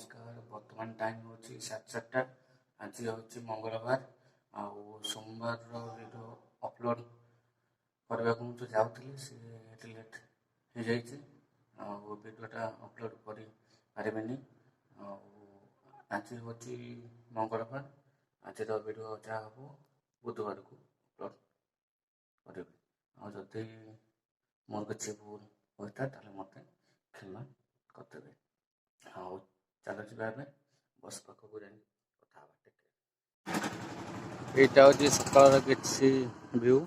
नमस्कार। बर्तमान टाइम हूँ 7:30। आज हूँ मंगलवार सोमवार वीडियो अपलोड करने को मुझे जाऊँगी सी लेट हो जाए वीडियोटा अपलोड कर पारे। आज हूँ मंगलवार। आज वीडियो जहाँ हम बुधवार को अपलोड करी जदि मोर किसी भूल होता है मत क्षमा करदे। हाँ चलो जी बस पाक को जाए कथा यहाँ हूँ सकाल किसी व्यू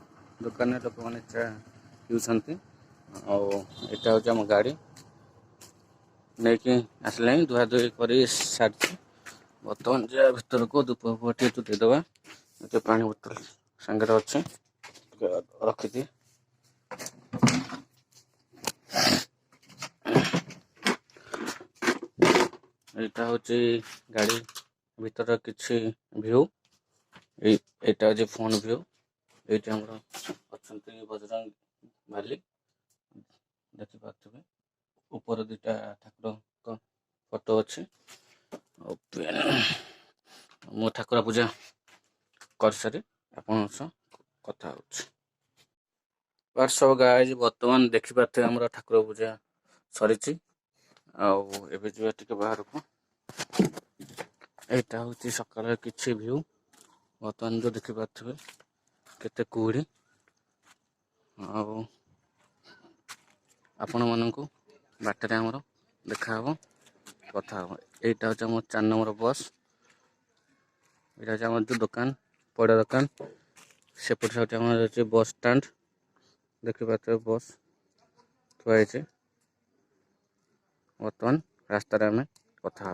दुकान लोक मैंने चा पीछे आटा हूँ आम गाड़ी नहीं कि आसला धुआ धुई कर सारी बर्तमान जा भर को धूप टे देदेबा पा बोतल सांगे अच्छे रखिदी। यहाँ हूँ गाड़ी भीतर किसी व्यू यहाँ हूँ फोन व्यू ये अच्छा बजरंग बाली देखिपे ऊपर दुटा ठाकुर फोटो अच्छे मो ठाकुर पूजा कर सारी आपण कथा सब गाय बर्तमान देखिपे आम ठाकुर पूजा सरी टे बाहर को यहाँ हूँ सकाल किसी व्यू बर्तमान जो देखिपे केते कुड़ी आपण मानक बाटर आमर देखा कथा यहाँ हूँ आम 4 नंबर बस यहाँ हूँ जो दुकान पड़ा दुकान सेपट साइड आम बस स्टैंड देखिपे बस थुआई बर्तमान रास्त आम कथा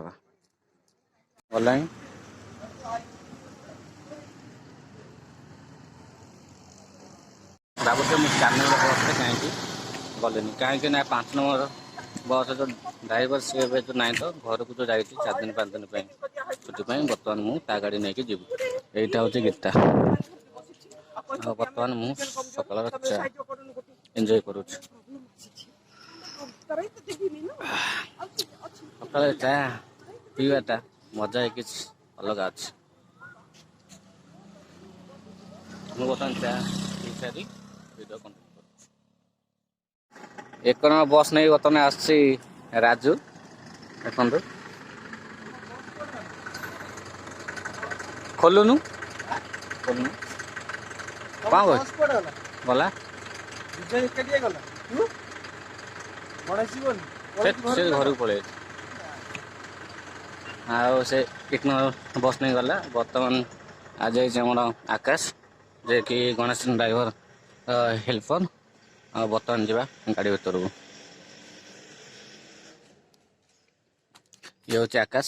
गला भावुचे मुझे 4 नंबर बस कहीं गले कहीं 5 नंबर बस जो ड्राइवर सी जो ना तो घर को जो जा 4 दिन 5 दिन छुट्टी बर्तमान मुझे गाड़ी नहीं जीव यहाँ हूँ गीता बर्तमान मुझे सकाल चा एंजॉय करुँ सकाल चा पीवाटा मजा है किसी अलग अच्छे मुझे बर्तमान चा पी सारी वीडियो कंटिन्यू एक नंबर बस नहीं बर्तमान आसी राजू देखु खोलुनु खोलुनु कौन गला से घर को पड़े से एक नंबर बस नहीं गला बर्तमान आज आम आकाश जे कि गणेश ड्राइवर हेल्पर बर्तमान जावा गाड़ी भर को ये हूँ आकाश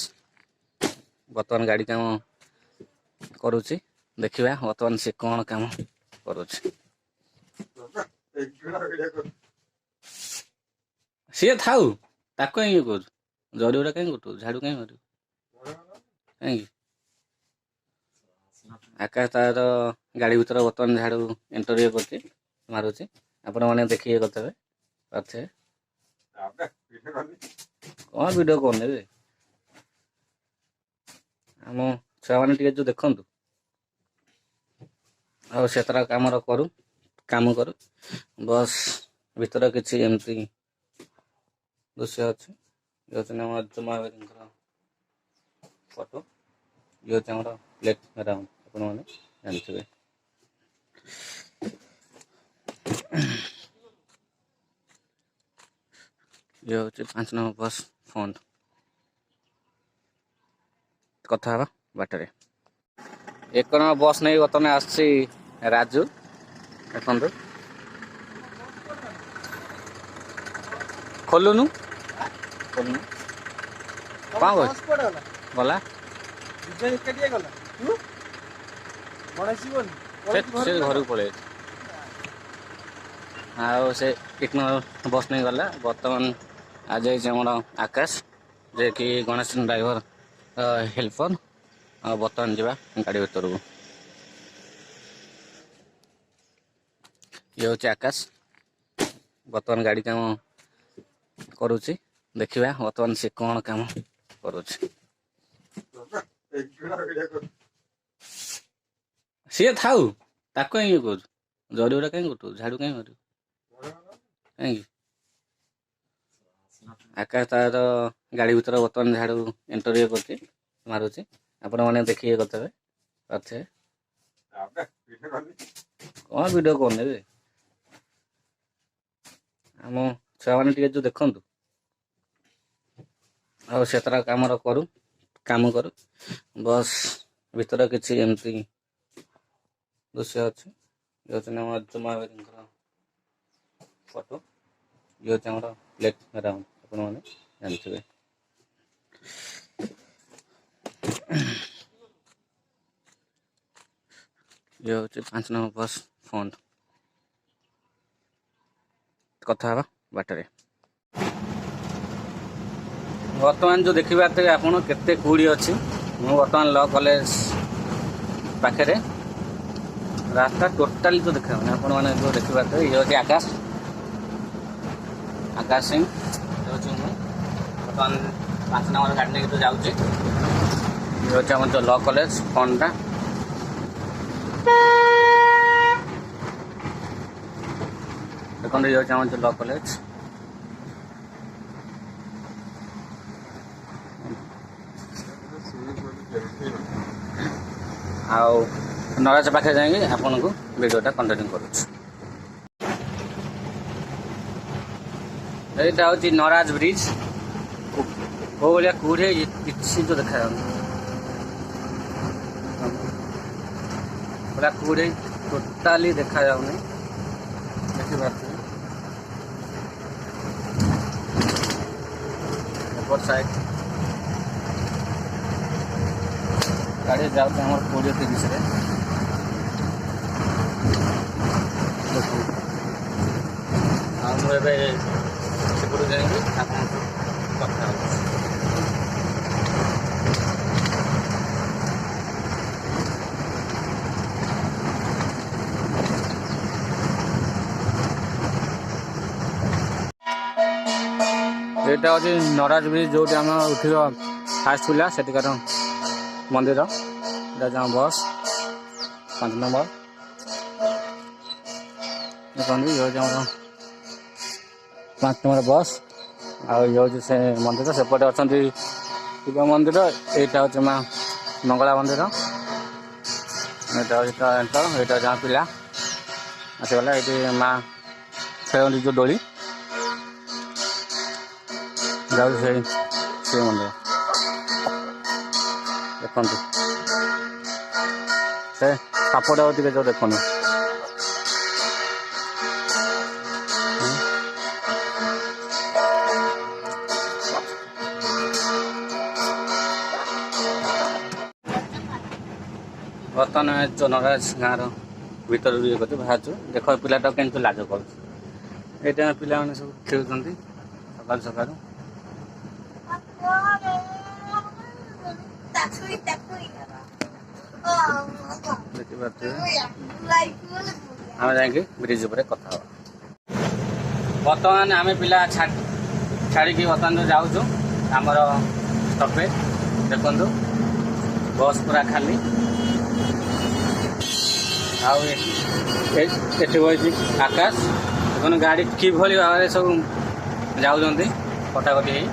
बर्तमान गाड़ी काम करुच्ची देखा बर्तमान से कौन काम करुच्ची सी थाऊ ताक कहीं कह जड़ी गुड़ा कहीं कटू झाड़ू कहीं मारू कहीं आकाश तार गाड़ी भर बर्तमान झाड़ू एंटर कर मारुची आपण मैंने देखिए करते अच्छे कौन वीडियो कौन आम छुआ मैंने जो देखु से तरह काम करू बस भीतर किसी एमती दृश्य अच्छे ये जमा फोटो ये प्लेट राउंड आपण मैंने जानते ये हूँ 5 नंबर बस फंड कथा बाटर एक नंबर बस नहीं बर्तमान आसी राजू देखु खोलुनु खोलुनु कौन गला से घर को पड़े से एक नंबर बस नहीं गला बर्तमान आज आम आकाश जे कि गणेश ड्राइवर हेल्पर बर्तमान जावा गाड़ी भर को ये हूँ आकाश बर्तमान गाड़ी काम करुच्ची देखा बर्तमान से कौन काम କରୁଛି। ସିଏ ଥାଉ, ତାକୁ କାହିଁ ଇଏ କରୁଛୁ? ଜରି ଗୁଡ଼ା କାହିଁ ଗୋଟୁ? ଝାଡ଼ୁ କାହିଁ ମାରିବୁ? କାହିଁକି? ଆକାଶ ତାର ଗାଡ଼ି ଭିତରେ ବର୍ତ୍ତମାନ ଝାଡ଼ୁ ଏଣ୍ଟର ଇଏ କରୁଛି, ମାରୁଛି। ଆପଣମାନେ ଦେଖି ଇଏ କରିଥିବେ କରିଥିବେ। କ'ଣ ଭିଡ଼ିଓ କରୁନେବେ? ଆମ ଛୁଆମାନେ ଟିକେ ଯେଉଁ ଦେଖନ୍ତୁ। ଆଉ ସେ ତାର କାମ କରୁ। ବସ୍ ଭିତରେ କିଛି ଏମିତି ଦୃଶ୍ୟ ଅଛି। ଇଏ ହେଉଛି ଆମର ଜମାଙ୍କର ଫଟୋ। ଇଏ ହେଉଛି ଆମର ପ୍ଲେଟ୍ ରାଉଣ୍ଡ, ଆପଣମାନେ ଜାଣିଥିବେ। ଇଏ ହେଉଛି 5 ନମ୍ବର ବସ୍ ଫ୍ରଣ୍ଟ। କଥା ହେବା ବାଟରେ। ବର୍ତ୍ତମାନ ଯେଉଁ ଦେଖିପାରୁଥିବେ ଆପଣ କେତେ କୁହୁଡ଼ି ଅଛି। ମୁଁ ବର୍ତ୍ତମାନ ଲ କଲେଜ ପାଖରେ। ରାସ୍ତା ଟୋଟାଲି ତ ଦେଖାଯାଉନି। ଆପଣମାନେ ଯେଉଁ ଦେଖିପାରୁଥିବେ ଇଏ ହେଉଛି ଆକାଶ ସିଂ। ହେଉଛି ମୁଁ ବର୍ତ୍ତମାନ 5 ନମ୍ବର ଗାଡ଼ି ନେଇକି ତ ଯାଉଛି। ଇଏ ହେଉଛି ଆମର ଯେଉଁ ଲ କଲେଜ ଫ୍ରଣ୍ଟଟା। ଦେଖନ୍ତୁ ଇଏ ହେଉଛି ଆମର ଯେଉଁ ଲ କଲେଜ। ଆଉ ନରାଜ ପାଖରେ ଯାଇକି ଆପଣଙ୍କୁ ଭିଡ଼ିଓଟା କଣ୍ଟିନ୍ୟୁ କରୁଛି। ଏଇଟା ହେଉଛି ନରାଜ ବ୍ରିଜ। କେଉଁ ଭଳିଆ କୁହୁଡ଼ି କିଛି ତ ଦେଖାଯାଉନି। ପୁରା କୁହୁଡ଼ି ଟୋଟାଲି ଦେଖାଯାଉନି। ଦେଖିପାରୁଥିବେ ଏପଟ ସାଇଡ୍ ଗାଡ଼ି ଯାଉଛି ଆମର 20-30ରେ। ଆଉ ମୁଁ ଏବେ ସେପଟୁ ଯାଇକି ଆପଣଙ୍କୁ କଥା ହେଉଛି। ଏଇଟା ହେଉଛି ନରାଜ ବ୍ରିଜ, ଯେଉଁଠି ଆମେ ଉଠିବ ଫାଷ୍ଟ ଥିଲା ସେଠିକାର ମନ୍ଦିର। ଏଇଟା ହେଉଛି ଆମ ବସ୍ 5 ନମ୍ବର। ଦେଖନ୍ତୁ ଇଏ ହେଉଛି ଆମର 5 ନମ୍ବର ବସ୍। ଆଉ ଇଏ ହେଉଛି ସେ ମନ୍ଦିର। ସେପଟେ ଅଛନ୍ତି ଶିବ ମନ୍ଦିର। ଏଇଟା ହେଉଛି ମା ମଙ୍ଗଳା ମନ୍ଦିର। ଏଇଟା ହେଉଛି ତ ଏଣ୍ଟର। ଏଇଟା ହେଉଛି ଆମ ପିଲା ଆସିଗଲା। ଏଇଠି ମା ଖେଳନ୍ତି ଯେଉଁ ଦୋଳି ଯାଉଛି ସେଇ ଶିବ ମନ୍ଦିର। ଦେଖନ୍ତୁ ସେ ସାପଟା ଟିକେ ଯେଉଁ ଦେଖନ୍ତୁ। ବର୍ତ୍ତମାନ ଯେଉଁ ନରାଜ ଗାଁର ଭିତରୁ ଇଏ କରି ବାହାରୁଛୁ। ଦେଖ ପିଲାଟାକୁ କେମିତି ଲାଜ କରୁଛି। ଏଇଟା ପିଲାମାନେ ସବୁ ଖେଳୁଛନ୍ତି ସକାଳୁ ସକାଳୁ। ଦେଖିପାରୁଥିବେ। ଆମେ ଯାଇକି ବ୍ରିଜ ଉପରେ କଥା ହେବା। ବର୍ତ୍ତମାନ ଆମେ ପିଲା ଛାଡ଼ିକି ବର୍ତ୍ତମାନ ଯାଉଛୁ ଆମର ଷ୍ଟପେଜ। ଦେଖନ୍ତୁ ବସ୍ ପୁରା ଖାଲି। ଆଉ ଏଠି ବସିଛି ଆକାଶ। ଦେଖନ୍ତୁ ଗାଡ଼ି କିଭଳି ଭାବରେ ସବୁ ଯାଉଛନ୍ତି କଟାକଟି ହେଇ।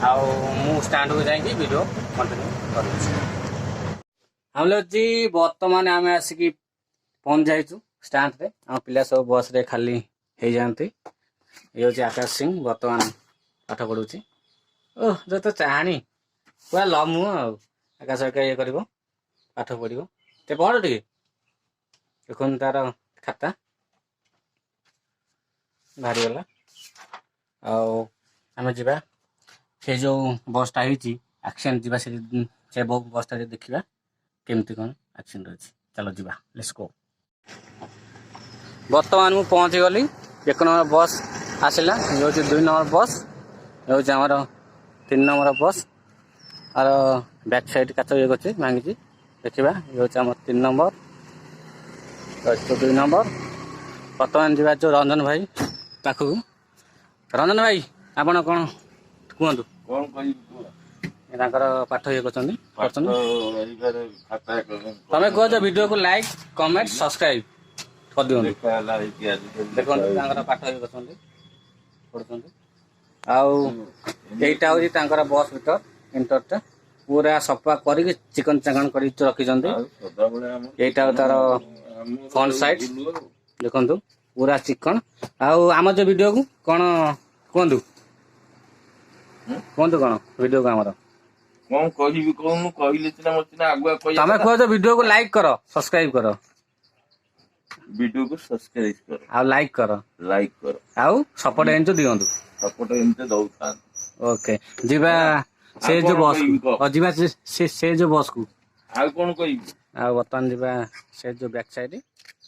ଆଉ ମୁଁ ଷ୍ଟାଣ୍ଡକୁ ଯାଇକି ଭିଡ଼ିଓ କଣ୍ଟିନ୍ୟୁ କରୁଛି। ଆମେ ହେଉଛି ବର୍ତ୍ତମାନ ଆମେ ଆସିକି ପହଞ୍ଚି ଯାଇଛୁ ଷ୍ଟାଣ୍ଡରେ। ଆମ ପିଲା ସବୁ ବସ୍ରେ ଖାଲି ହେଇଯାଆନ୍ତି। ଇଏ ହେଉଛି ଆକାଶ ସିଂ, ବର୍ତ୍ତମାନ ପାଠ ପଢ଼ୁଛି। ଯୋଉ ତ ଚାହାଣି ପୁରା ଲମୁ ଆଉ ଆକାଶ ଏକା ଇଏ କରିବ, ପାଠ ପଢ଼ିବ। ସେ ପଢ଼ ଟିକେ। ଦେଖନ୍ତୁ ତାର ଖାତା ବାହାରିଗଲା। ଆଉ ଆମେ ଯିବା ସେ ଯେଉଁ ବସ୍ଟା ହେଇଛି ଆକ୍ସିଡେଣ୍ଟ, ଯିବା ସେ ବସ୍ଟା ଦେଖିବା କେମିତି କ'ଣ ଆକ୍ସିଡେଣ୍ଟ ଅଛି। ଚାଲ ଯିବା, ଲେଟ୍ସ ଗୋ। ବର୍ତ୍ତମାନ ମୁଁ ପହଞ୍ଚିଗଲି। 1 ନମ୍ବର ବସ୍ ଆସିଲା। ଇଏ ହେଉଛି 2 ନମ୍ବର ବସ୍। ଇଏ ହେଉଛି ଆମର 3 ନମ୍ବର ବସ୍। ଆର ବ୍ୟାକ୍ ସାଇଡ୍ କାଚ ଇଏ କରୁଛି, ଭାଙ୍ଗିଛି। ଦେଖିବା ଇଏ ହେଉଛି ଆମର 3 ନମ୍ବର, 2 ନମ୍ବର। ବର୍ତ୍ତମାନ ଯିବା ଯେଉଁ ରଞ୍ଜନ ଭାଇ ପାଖକୁ। ରଞ୍ଜନ ଭାଇ ଆପଣ କ'ଣ କୁହନ୍ତୁ? କ'ଣ କହିବି? ତାଙ୍କର ପାଠ ଇଏ କରୁଛନ୍ତି। ଖାତା ତମେ କୁହ ଯେ ଭିଡ଼ିଓକୁ ଲାଇକ୍ କମେଣ୍ଟ ସବସ୍କ୍ରାଇବ କରିଦିଅନ୍ତୁ। ଦେଖନ୍ତୁ ତାଙ୍କର ପାଠ ଇଏ କରୁଛନ୍ତି ପଢୁଛନ୍ତି। ଆଉ ଏଇଟା ହଉଛି ତାଙ୍କର ବସ୍ ଭିତର ଇଣ୍ଟରଟା ପୁରା ସଫା କରିକି ଚିକନ ଚାକଣ କରିକି ରଖିଛନ୍ତି। ଏଇଟା ତାର ଫ୍ରଣ୍ଟ ସାଇଡ ଦେଖନ୍ତୁ ପୁରା ଚିକନ। ଆଉ ଆମ ଯୋଉ ଭିଡ଼ିଓକୁ କଣ କୁହନ୍ତୁ କୁହନ୍ତୁ କଣ ଭିଡ଼ିଓକୁ ଆମର କଣ କହିବି କହୁନୁ କହିଲେ ସିନା ମତେ ସିନା ଆଗୁଆ କହିବା। ତମେ କୁହ ଯେ ଭିଡ଼ିଓକୁ ଲାଇକ୍ କର ସବସ୍କ୍ରାଇବ କର ଭିଡ଼ିଓକୁ ସବସ୍କ୍ରାଇବ କର ଆଉ ଲାଇକ୍ କର ଆଉ ସପୋର୍ଟ ଏମିତି ଦିଅନ୍ତୁ। ସପୋର୍ଟ ଏମିତି ଦଉଥାନ୍ତି। ଓକେ ଯିବା ସେ ଆଉ ଯୋଉ କଣ ବସ୍ କହିବି କହ? ଯିବା ସେ ଯୋଉ ବସ୍କୁ। ଆଉ କଣ କହିବି? ଆଉ ବର୍ତ୍ତମାନ ଯିବା ସେ ଯୋଉ ବ୍ୟାକ୍ ସାଇଡ୍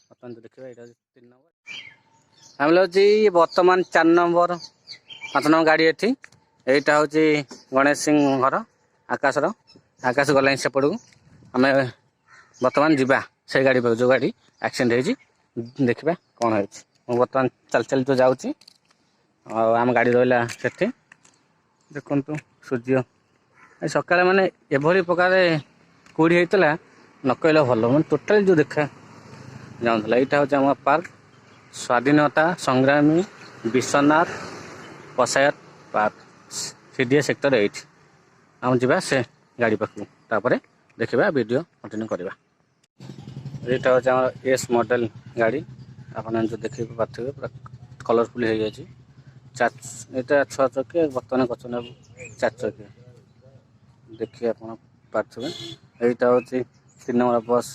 ବର୍ତ୍ତମାନ ଯୋଉ ଦେଖିବା ଏଇଟା 3 ନମ୍ବର। ଆମେ ହେଉଛି ବର୍ତ୍ତମାନ 4 ନମ୍ବର 5 ନମ୍ବର ଗାଡ଼ି ଏଠି। ଏଇଟା ହେଉଛି ଗଣେଶ ସିଂ ଘର ଆକାଶ ଗଲାଣି ସେପଟକୁ। ଆମେ ବର୍ତ୍ତମାନ ଯିବା ସେ ଗାଡ଼ି ପାଖକୁ ଯୋଉ ଗାଡ଼ି ଆକ୍ସିଡେଣ୍ଟ ହେଇଛି ଦେଖିବା କଣ ହେଇଛି। ମୁଁ ବର୍ତ୍ତମାନ ଚାଲି ତ ଯାଉଛି ଆଉ ଆମ ଗାଡ଼ି ରହିଲା ସେଠି। ଦେଖନ୍ତୁ ସୂର୍ଯ୍ୟ ସକାଳେ ମାନେ ଏଭଳି ପ୍ରକାର କୁହୁଡ଼ି ହେଇଥିଲା ନ କହିଲେ ଭଲ ମାନେ ଟୋଟାଲି ଯେଉଁ ଦେଖା ଯାଉଥିଲା। ଏଇଟା ହେଉଛି ଆମ ପାର୍କ ସ୍ୱାଧୀନତା ସଂଗ୍ରାମୀ ବିଶ୍ୱନାଥ କସାୟତ ପାର୍କ CDA ସେକ୍ଟର 8। ଆମେ ଯିବା ସେ ଗାଡ଼ି ପାଖକୁ ତାପରେ ଦେଖିବା ଭିଡ଼ିଓ କଣ୍ଟିନ୍ୟୁ କରିବା। ଏଇଟା ହେଉଛି ଆମର S ମଡ଼େଲ ଗାଡ଼ି ଆପଣ ଯେଉଁ ଦେଖି ପାରୁଥିବେ ପୁରା କଲରଫୁଲ ହେଇଯାଇଛି। ଏଇଟା 6 ଚକିଆ ବର୍ତ୍ତମାନ କରିଛନ୍ତି 4 ଚକିଆ ଦେଖି ଆପଣ ପାରୁଥିବେ। ଏଇଟା ହେଉଛି 3 ନମ୍ବର ବସ୍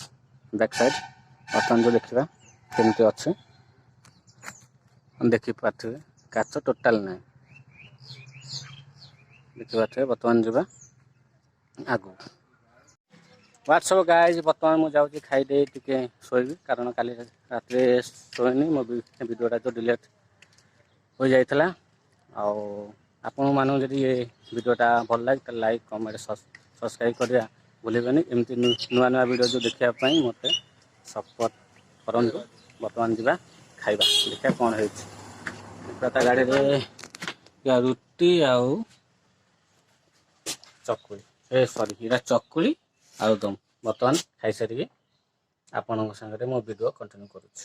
ବ୍ୟାକ୍ ସାଇଡ୍ ବର୍ତ୍ତମାନ ଯେଉଁ ଦେଖିବା କେମିତି ଅଛି ଦେଖିପାରୁଥିବେ କାଚ ଟୋଟାଲ ନାହିଁ ଦେଖିପାରୁଥିବେ। ବର୍ତ୍ତମାନ ଯିବା ଆଗକୁ। ହ୍ୱାଟ୍ସଅପ୍ ଗାଇଜ୍ ବର୍ତ୍ତମାନ ମୁଁ ଯାଉଛି ଖାଇଦେଇ ଟିକେ ଶୋଇବି କାରଣ କାଲି ରାତିରେ ଶୋଇନି ମୋ ଭିଡ଼ିଓଟା ତ ଡିଲେଟ୍ ହୋଇଯାଇଥିଲା। ଆଉ ଆପଣମାନଙ୍କୁ ଯଦି ଏ ଭିଡ଼ିଓଟା ଭଲ ଲାଗେ ତାହେଲେ ଲାଇକ୍ କମେଣ୍ଟ ସବସ୍କ୍ରାଇବ୍ କରିବା ଭୁଲିବେନି। ଏମିତି ନୂଆ ଭିଡ଼ିଓ ଯେଉଁ ଦେଖିବା ପାଇଁ ମୋତେ ସପୋର୍ଟ କରନ୍ତୁ। ବର୍ତ୍ତମାନ ଯିବା ଖାଇବା ଦେଖିବା କ'ଣ ହେଇଛି। ତା ଗାଡ଼ିରେ ରୁଟି ଆଉ ଚକୁଳି ଏଇଟା ଚକୁଳି ଆଳୁଦମ୍। ବର୍ତ୍ତମାନ ଖାଇସାରିକି ଆପଣଙ୍କ ସାଙ୍ଗରେ ମୋ ଭିଡ଼ିଓ କଣ୍ଟିନ୍ୟୁ କରୁଛି।